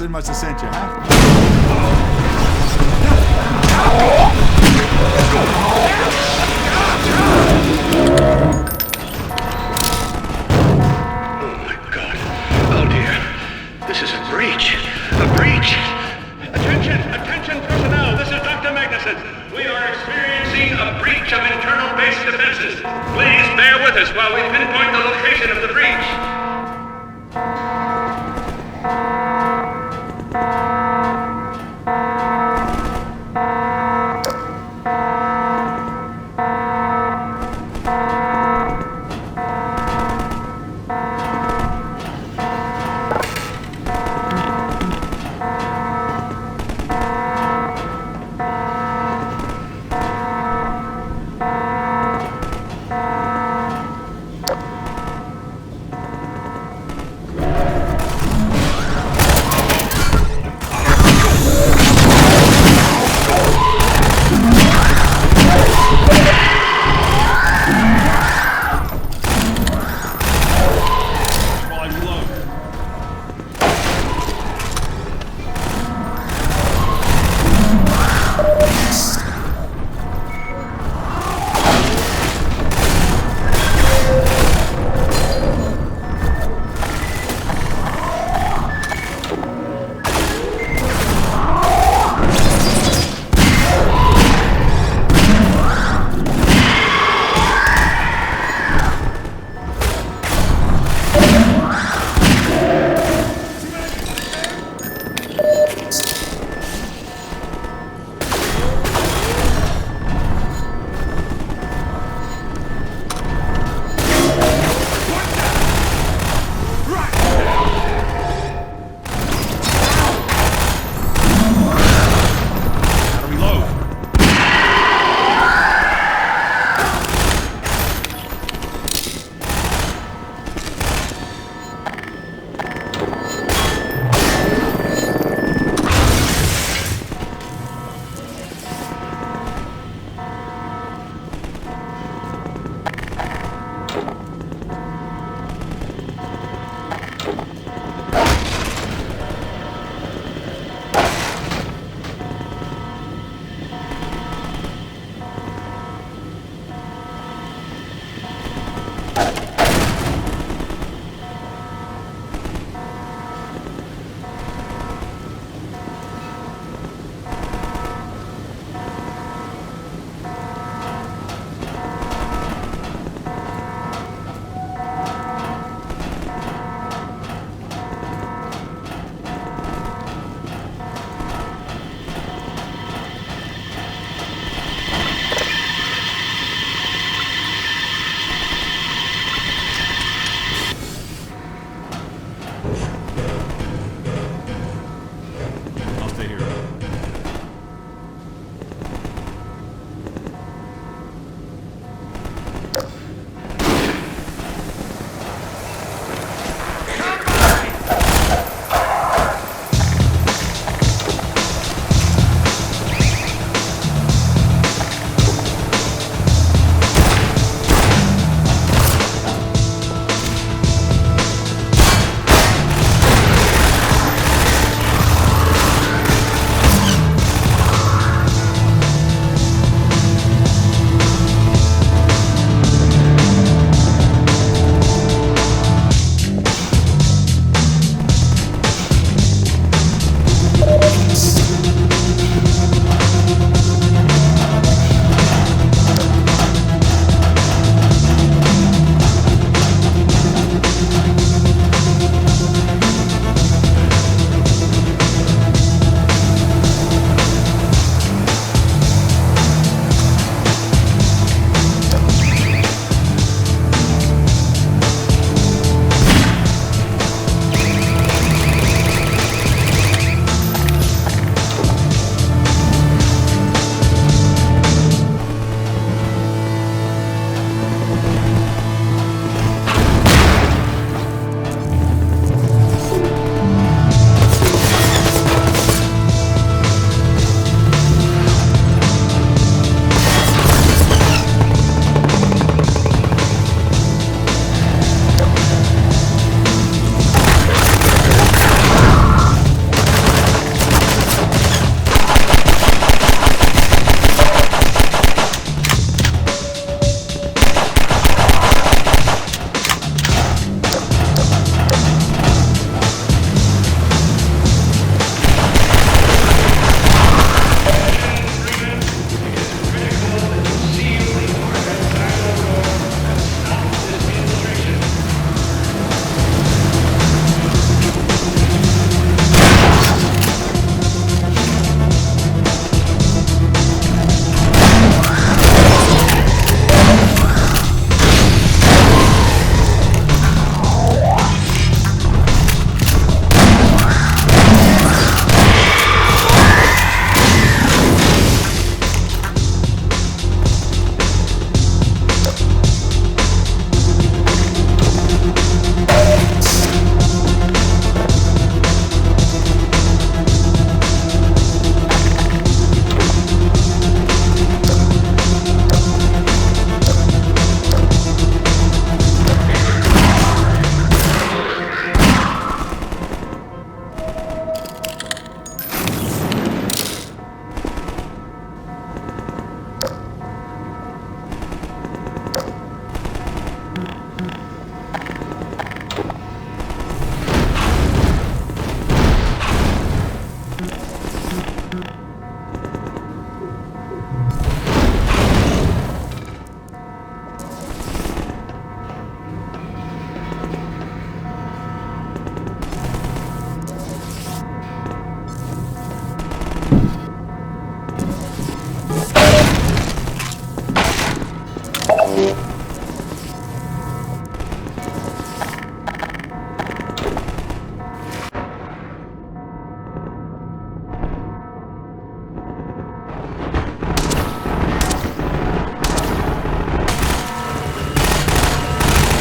Nothing must have sent you, huh? Oh my God. Oh dear. This is a breach. A breach. Attention personnel. This is Dr. Magnuson. We are experiencing a breach of internal base defenses. Please bear with us while we pinpoint the location of the breach.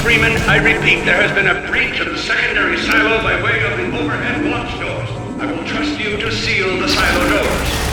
Freeman, I repeat, there has been a breach of the secondary silo by way of the overhead launch doors. I will trust you to seal the silo doors.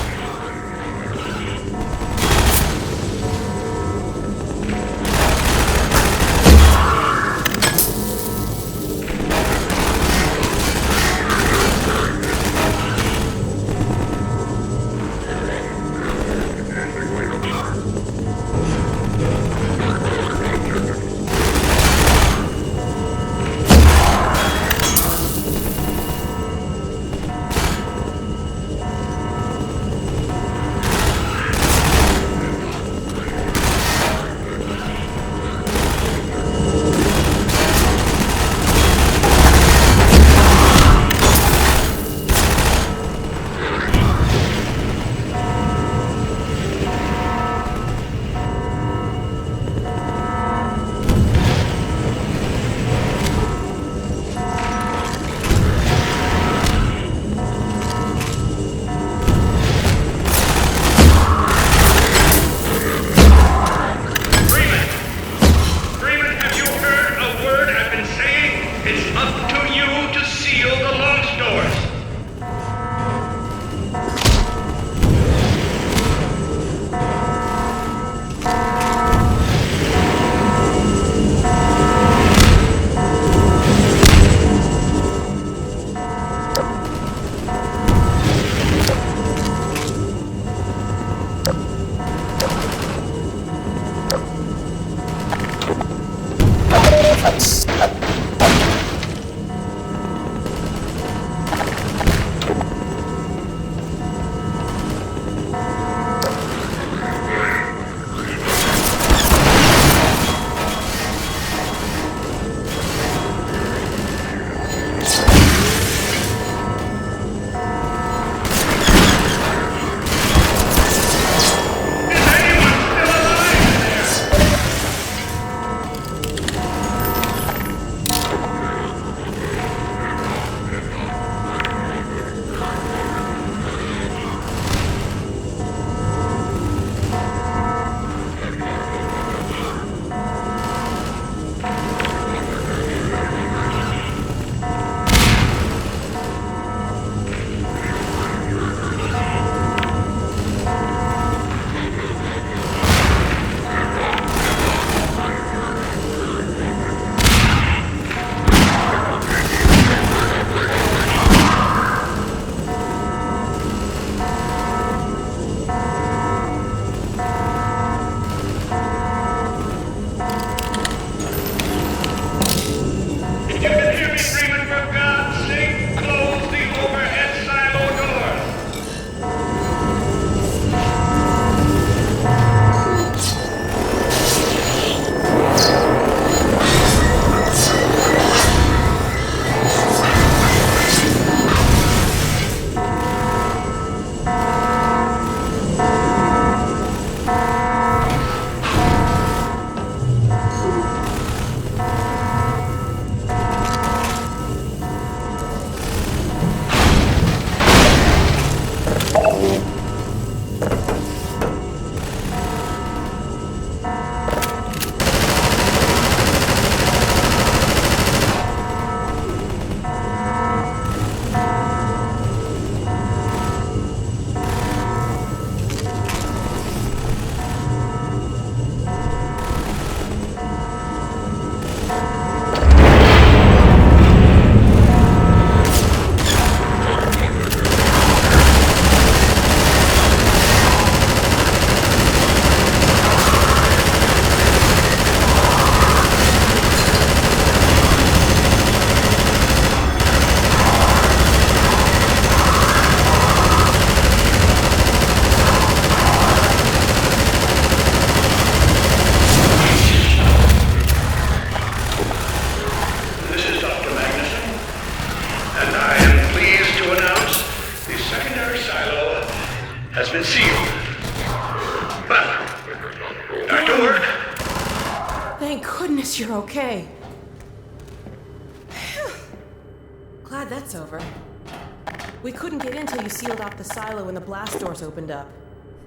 goodness you're okay. Glad that's over. We couldn't get in till you sealed off the silo when the blast doors opened up.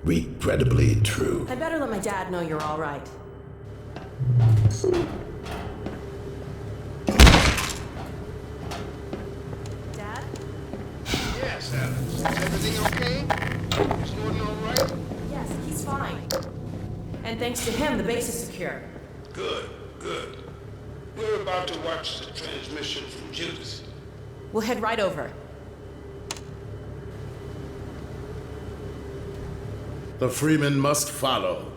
Regrettably true. I'd better let my dad know you're all right. Thanks, Alex. Is everything okay? Is Gordon all right? Yes, he's fine. And thanks to him, the base is secure. Good, good. We're about to watch the transmission from Judas. We'll head right over. The freemen must follow.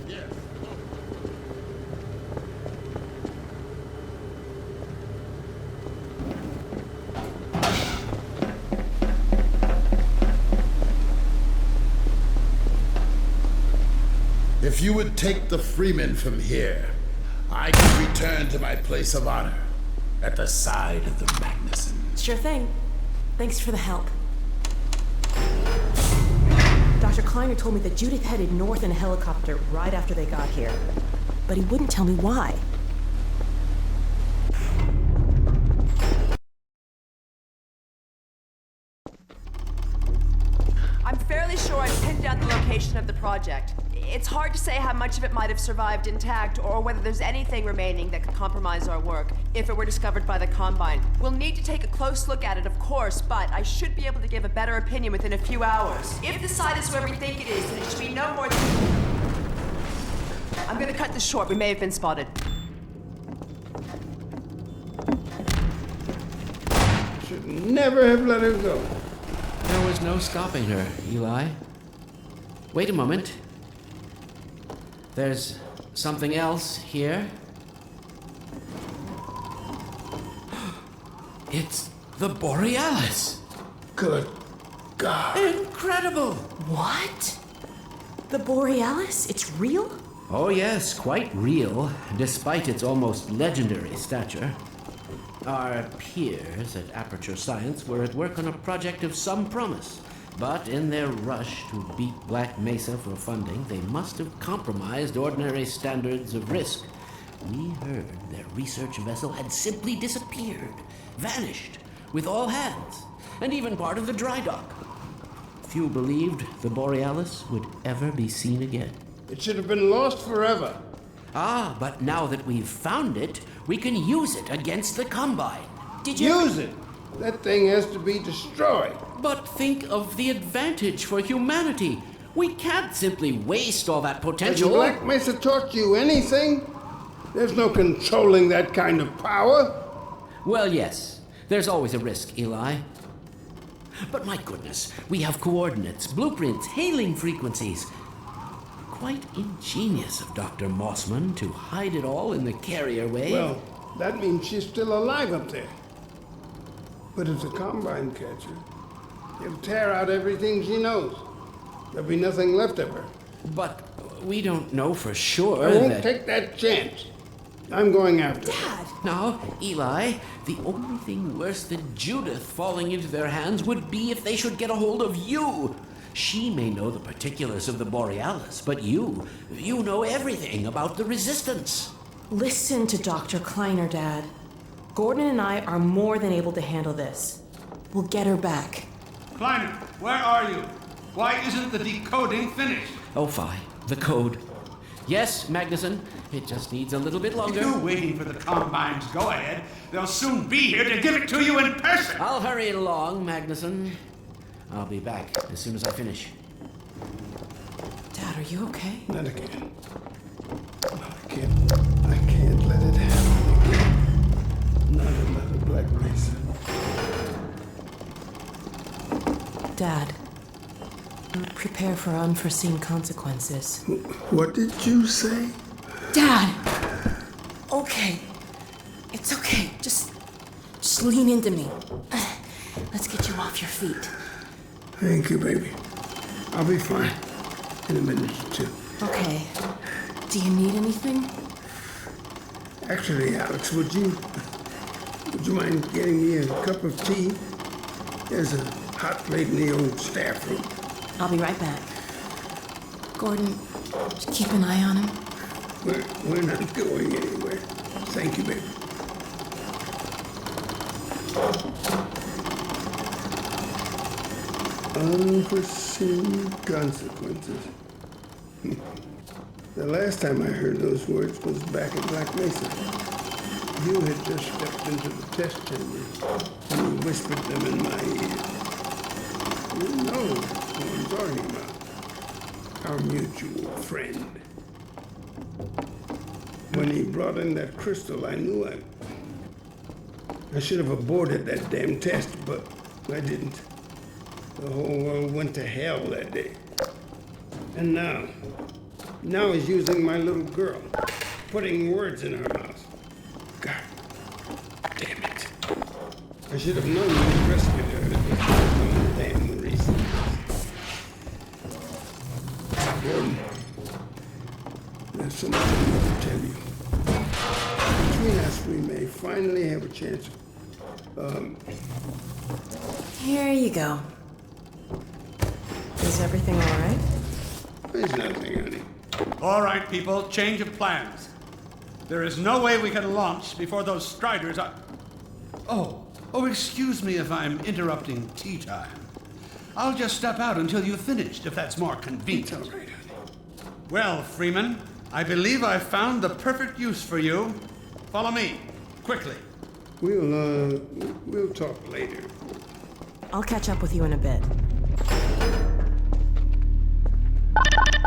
Yes. If you would take the freemen from here, I can return to my place of honor at the side of the Magnuson. Sure thing. Thanks for the help. Dr. Kleiner told me that Judith headed north in a helicopter right after they got here. But he wouldn't tell me why. I'm fairly sure I've pinned down the location of the project. It's hard to say how much of it might have survived intact or whether there's anything remaining that could compromise our work if it were discovered by the Combine. We'll need to take a close look at it, of course, but I should be able to give a better opinion within a few hours. If the site is where we think it is, then it should be no more than... I'm gonna cut this short. We may have been spotted. Should never have let her go. There was no stopping her, Eli. Wait a moment. There's something else here. It's the Borealis. Good God. Incredible! What? The Borealis? It's real? Oh yes, quite real, despite its almost legendary stature. Our peers at Aperture Science were at work on a project of some promise, but in their rush to beat Black Mesa for funding, they must have compromised ordinary standards of risk. We heard their research vessel had simply disappeared, vanished, with all hands, and even part of the dry dock. Few believed the Borealis would ever be seen again. It should have been lost forever. Ah, but now that we've found it, we can use it against the Combine. Did you... Use it. That thing has to be destroyed. But think of the advantage for humanity. We can't simply waste all that Has potential. Black Mesa taught you anything? There's no controlling that kind of power. Well, yes. There's always a risk, Eli. But my goodness, we have coordinates, blueprints, hailing frequencies. Quite ingenious of Dr. Mossman to hide it all in the carrier wave. Well, that means she's still alive up there. But if the Combine catch her, he'll tear out everything she knows. There'll be nothing left of her. But we don't know for sure I won't that... take that chance. I'm going after her. Dad! Now, Eli, the only thing worse than Judith falling into their hands would be if they should get a hold of you. She may know the particulars of the Borealis, but you know everything about the Resistance. Listen to Dr. Kleiner, Dad. Gordon and I are more than able to handle this. We'll get her back. Kleiner, where are you? Why isn't the decoding finished? Oh, fine. The code. Yes, Magnuson. It just needs a little bit longer. You're waiting for the Combine's go-ahead. They'll soon be here to give it to you in person. I'll hurry it along, Magnuson. I'll be back as soon as I finish. Dad, are you okay? Not again. No, I can't let it happen again. Not another Black Mesa. Dad, prepare for unforeseen consequences. What did you say? Dad! Okay. It's okay. Just lean into me. Let's get you off your feet. Thank you, baby. I'll be fine in a minute or two. Okay. Do you need anything? Actually, Alex, would you mind getting me a cup of tea? There's a hot plate in the old staff room. I'll be right back. Gordon, just keep an eye on him. We're not going anywhere. Thank you, baby. Unforeseen consequences. The last time I heard those words was back at Black Mesa. You had just stepped into the test chamber and you whispered them in my ear. You know who I'm talking about. Our mutual friend. When he brought in that crystal, I knew I should have aborted that damn test, but I didn't. The whole world went to hell that day. And now he's using my little girl, putting words in her mouth. God damn it. I should have known you'd rescued her if it was no damn reason. Gordon, there's so much I need to tell you. Between us, we may finally have a chance of, Here you go. Is everything all right? There's nothing, honey. All right, people, change of plans. There is no way we can launch before those Striders are... Oh, excuse me if I'm interrupting tea time. I'll just step out until you've finished, if that's more convenient. It's all right, honey. Well, Freeman, I believe I've found the perfect use for you. Follow me, quickly. We'll talk later. I'll catch up with you in a bit.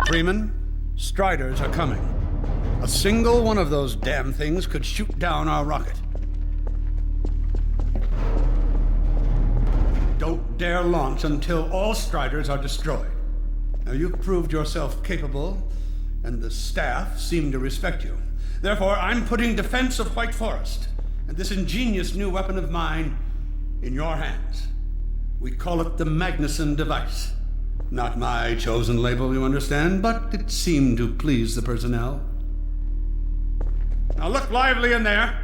Freeman, Striders are coming. A single one of those damn things could shoot down our rocket. Don't dare launch until all Striders are destroyed. Now, you've proved yourself capable, and the staff seem to respect you. Therefore, I'm putting defense of White Forest and this ingenious new weapon of mine in your hands. We call it the Magnuson device. Not my chosen label, you understand, but it seemed to please the personnel. Now look lively in there.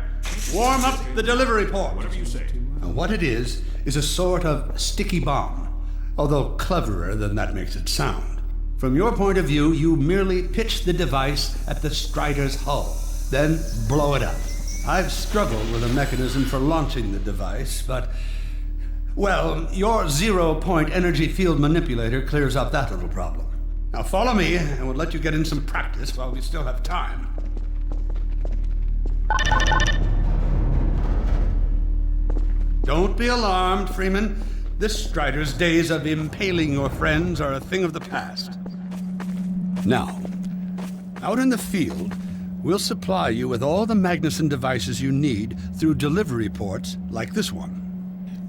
Warm up the delivery port. Whatever you say. Now, what it is a sort of sticky bomb, although cleverer than that makes it sound. From your point of view, you merely pitch the device at the Strider's hull, then blow it up. I've struggled with a mechanism for launching the device, but, well, your zero-point energy field manipulator clears up that little problem. Now follow me, and we'll let you get in some practice while we still have time. Don't be alarmed, Freeman. This Strider's days of impaling your friends are a thing of the past. Now, out in the field, we'll supply you with all the Magnuson devices you need through delivery ports like this one.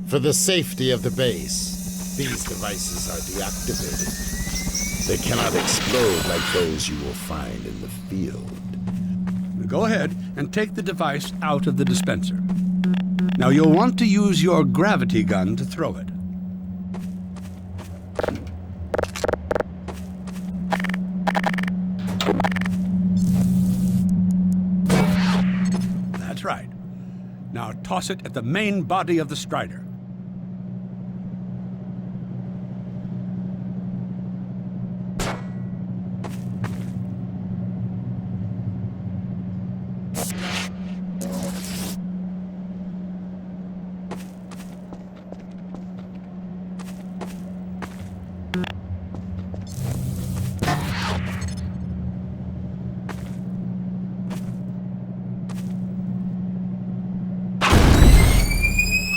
For the safety of the base, these devices are deactivated. They cannot explode like those you will find in the field. Go ahead and take the device out of the dispenser. Now you'll want to use your gravity gun to throw it. That's right. Now toss it at the main body of the Strider.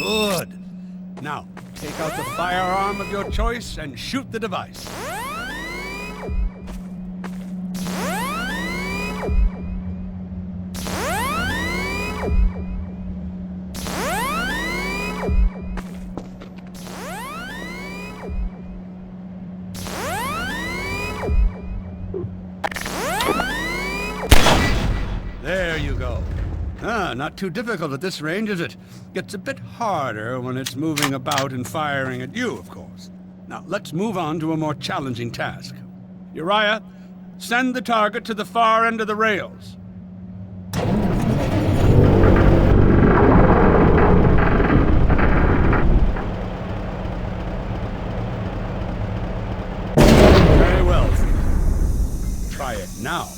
Good. Now, take out the firearm of your choice and shoot the device. There you go. Not too difficult at this range, is it? Gets a bit harder when it's moving about and firing at you, of course. Now, let's move on to a more challenging task. Uriah, send the target to the far end of the rails. Very well. Try it now.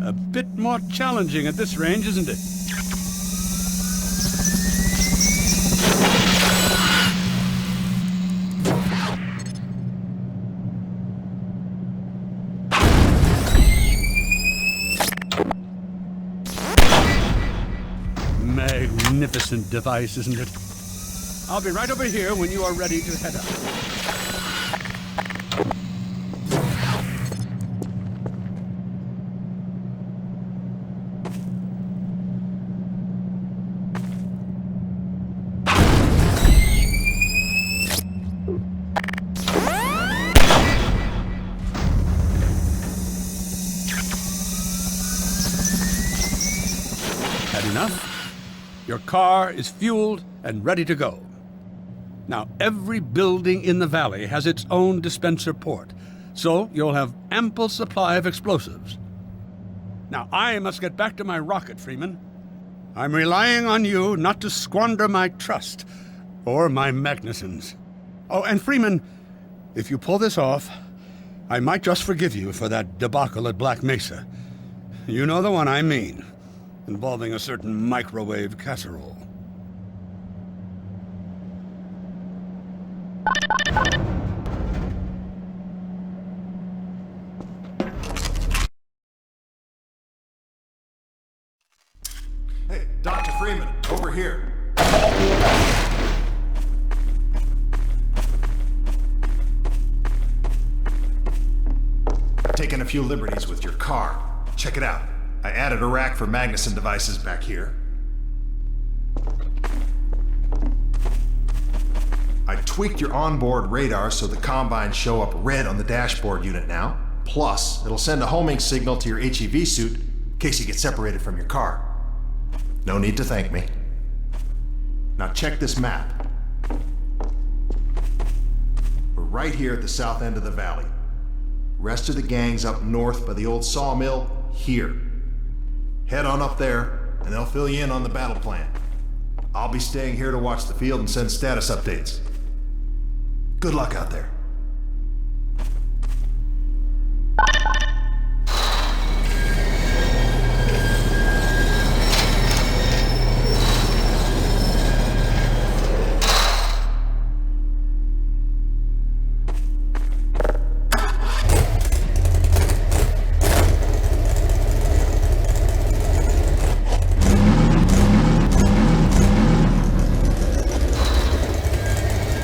A bit more challenging at this range, isn't it? Magnificent device, isn't it? I'll be right over here when you are ready to head out. Had enough? Your car is fueled and ready to go. Now, every building in the valley has its own dispenser port, so you'll have ample supply of explosives. Now, I must get back to my rocket, Freeman. I'm relying on you not to squander my trust, or my Magnuson's. Oh, and Freeman, if you pull this off, I might just forgive you for that debacle at Black Mesa. You know the one I mean, involving a certain microwave casserole. Hey, Dr. Freeman, over here. Taking a few liberties with your car. Check it out. I added a rack for Magnuson devices back here. I tweaked your onboard radar so the combines show up red on the dashboard unit now. Plus, it'll send a homing signal to your HEV suit in case you get separated from your car. No need to thank me. Now check this map. We're right here at the south end of the valley. Rest of the gang's up north by the old sawmill here. Head on up there, and they'll fill you in on the battle plan. I'll be staying here to watch the field and send status updates. Good luck out there.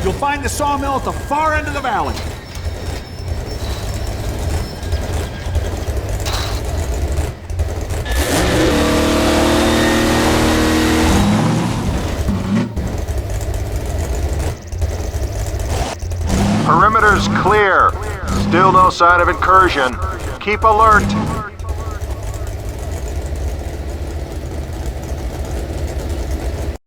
You'll find the sawmill at the far end of the valley. Perimeter's clear. Still no sign of incursion. Keep alert.